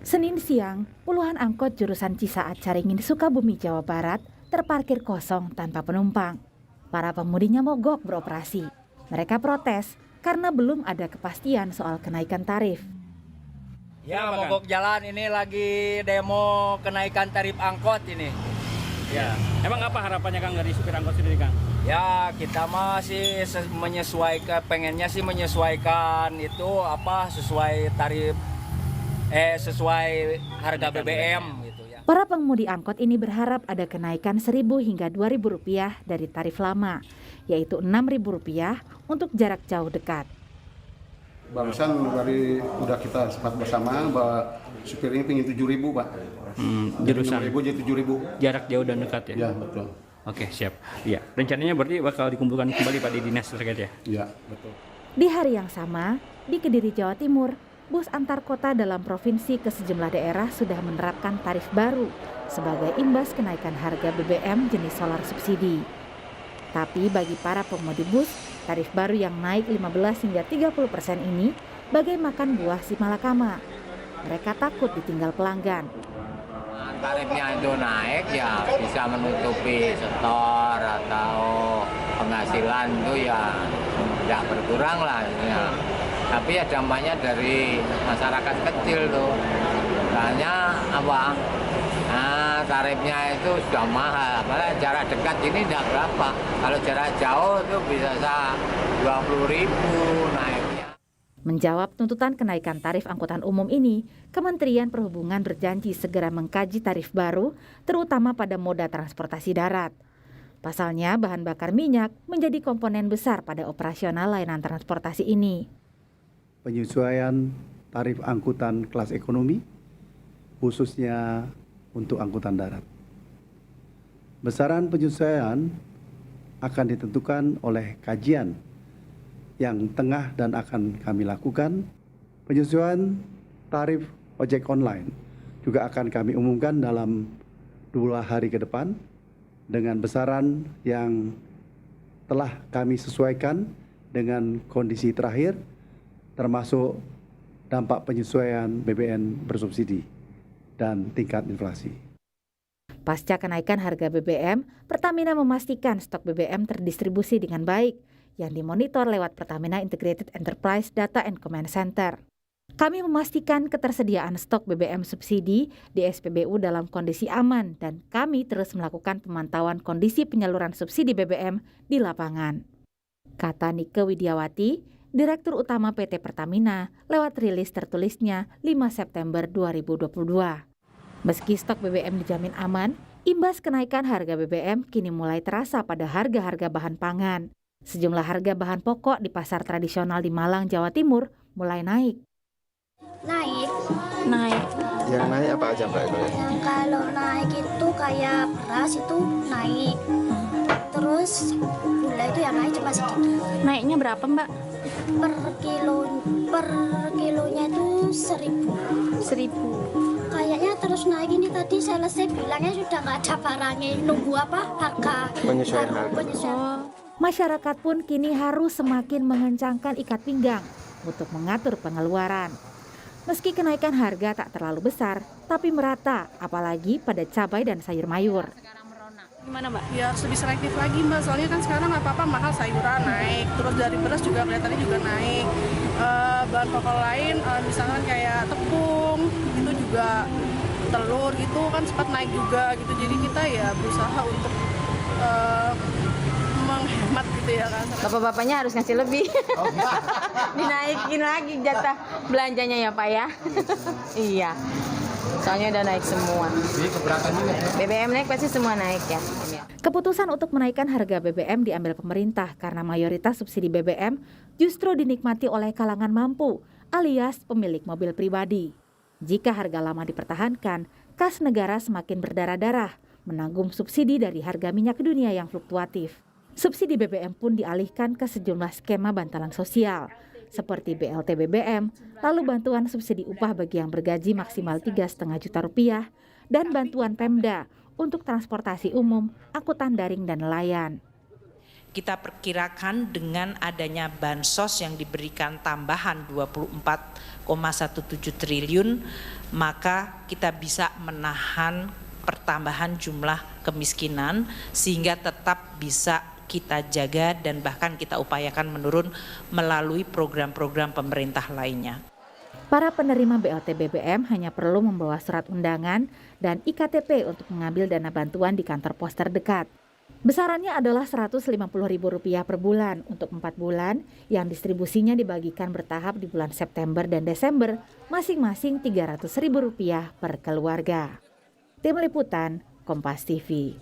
Senin siang, puluhan angkot jurusan Cisaat Caringin Sukabumi, Jawa Barat terparkir kosong tanpa penumpang. Para pemudinya mogok beroperasi. Mereka protes karena belum ada kepastian soal kenaikan tarif. Ya, mogok jalan ini lagi demo kenaikan tarif angkot ini. Ya. Emang apa harapannya Kang dari supir angkot sendiri, Kang? Ya, kita masih menyesuaikan, pengennya sih menyesuaikan itu sesuai tarif sesuai harga BBM gitu ya. Para pengemudi angkot ini berharap ada kenaikan Rp1.000 hingga Rp2.000 dari tarif lama, yaitu Rp6.000 untuk jarak jauh dekat. Barusan udah kita sepakat bersama bahwa supir ini pengen 7.000, Pak. Jurusan 6.000 jadi 7.000. jarak jauh dan dekat ya? Ya, betul. Oke, siap. Iya, rencananya berarti bakal dikumpulkan kembali Pak di dinas terkait ya? Iya, betul. Di hari yang sama, di Kediri, Jawa Timur, bus antar kota dalam provinsi ke sejumlah daerah sudah menerapkan tarif baru sebagai imbas kenaikan harga BBM jenis solar subsidi. Tapi bagi para pengemudi bus, tarif baru yang naik 15 hingga 30% ini bagai makan buah si malakama. Mereka takut ditinggal pelanggan. Tarifnya itu naik ya bisa menutupi setor atau penghasilan itu ya tidak berkurang lah ya. Tapi ya dampaknya dari masyarakat kecil tuh. Soalnya tarifnya itu sudah mahal. Apalagi jarak dekat ini tidak berapa. Kalau jarak jauh itu bisa 20.000 naiknya. Menjawab tuntutan kenaikan tarif angkutan umum ini, Kementerian Perhubungan berjanji segera mengkaji tarif baru, terutama pada moda transportasi darat. Pasalnya, bahan bakar minyak menjadi komponen besar pada operasional layanan transportasi ini. Penyesuaian tarif angkutan kelas ekonomi, khususnya untuk angkutan darat. Besaran penyesuaian akan ditentukan oleh kajian yang tengah dan akan kami lakukan. Penyesuaian tarif ojek online juga akan kami umumkan dalam 2 hari ke depan dengan besaran yang telah kami sesuaikan dengan kondisi terakhir, termasuk dampak penyesuaian BBM bersubsidi dan tingkat inflasi. Pasca kenaikan harga BBM, Pertamina memastikan stok BBM terdistribusi dengan baik yang dimonitor lewat Pertamina Integrated Enterprise Data and Command Center. Kami memastikan ketersediaan stok BBM subsidi di SPBU dalam kondisi aman dan kami terus melakukan pemantauan kondisi penyaluran subsidi BBM di lapangan. Kata Nike Widiawati, Direktur Utama PT Pertamina lewat rilis tertulisnya 5 September 2022. Meski stok BBM dijamin aman, imbas kenaikan harga BBM kini mulai terasa pada harga-harga bahan pangan. Sejumlah harga bahan pokok di pasar tradisional di Malang, Jawa Timur mulai naik. Naik. Yang naik apa aja Mbak itu? Yang kalau naik itu kayak beras itu naik. Terus gula itu yang naik cuma sedikit. Naiknya berapa Mbak? Per kilonya itu 1.000. 1.000. Kayaknya terus naik ini tadi selesai bilangnya sudah nggak ada barangnya, nunggu harga Penyesuaian harga. penyesuaian. Masyarakat pun kini harus semakin mengencangkan ikat pinggang untuk mengatur pengeluaran. Meski kenaikan harga tak terlalu besar, tapi merata, apalagi pada cabai dan sayur mayur. Gimana Mbak? Ya harus lebih selektif lagi Mbak, soalnya kan sekarang apa-apa mahal, sayuran naik, terus dari beras juga kelihatannya juga naik. Bahan pokok lain, misalkan kayak tepung, itu juga telur gitu kan sempat naik juga gitu. Jadi kita ya berusaha untuk menghemat gitu ya kan. Bapak-bapaknya harus ngasih lebih. Dinaikin lagi jatah belanjanya ya Pak ya. Iya. Soalnya udah naik semua. BBM naik pasti semua naik ya. Keputusan untuk menaikkan harga BBM diambil pemerintah karena mayoritas subsidi BBM justru dinikmati oleh kalangan mampu alias pemilik mobil pribadi. Jika harga lama dipertahankan, kas negara semakin berdarah-darah menanggung subsidi dari harga minyak dunia yang fluktuatif. Subsidi BBM pun dialihkan ke sejumlah skema bantalan sosial, seperti BLT BBM, lalu bantuan subsidi upah bagi yang bergaji maksimal 3,5 juta rupiah, dan bantuan Pemda untuk transportasi umum, angkutan daring, dan nelayan. kita perkirakan dengan adanya bansos yang diberikan tambahan 24,17 triliun, maka kita bisa menahan pertambahan jumlah kemiskinan sehingga tetap bisa kita jaga dan bahkan kita upayakan menurun melalui program-program pemerintah lainnya. Para penerima BLT BBM hanya perlu membawa surat undangan dan IKTP untuk mengambil dana bantuan di kantor pos terdekat. Besarannya adalah Rp150.000 per bulan untuk 4 bulan yang distribusinya dibagikan bertahap di bulan September dan Desember, masing-masing Rp300.000 per keluarga. Tim Liputan, Kompas TV.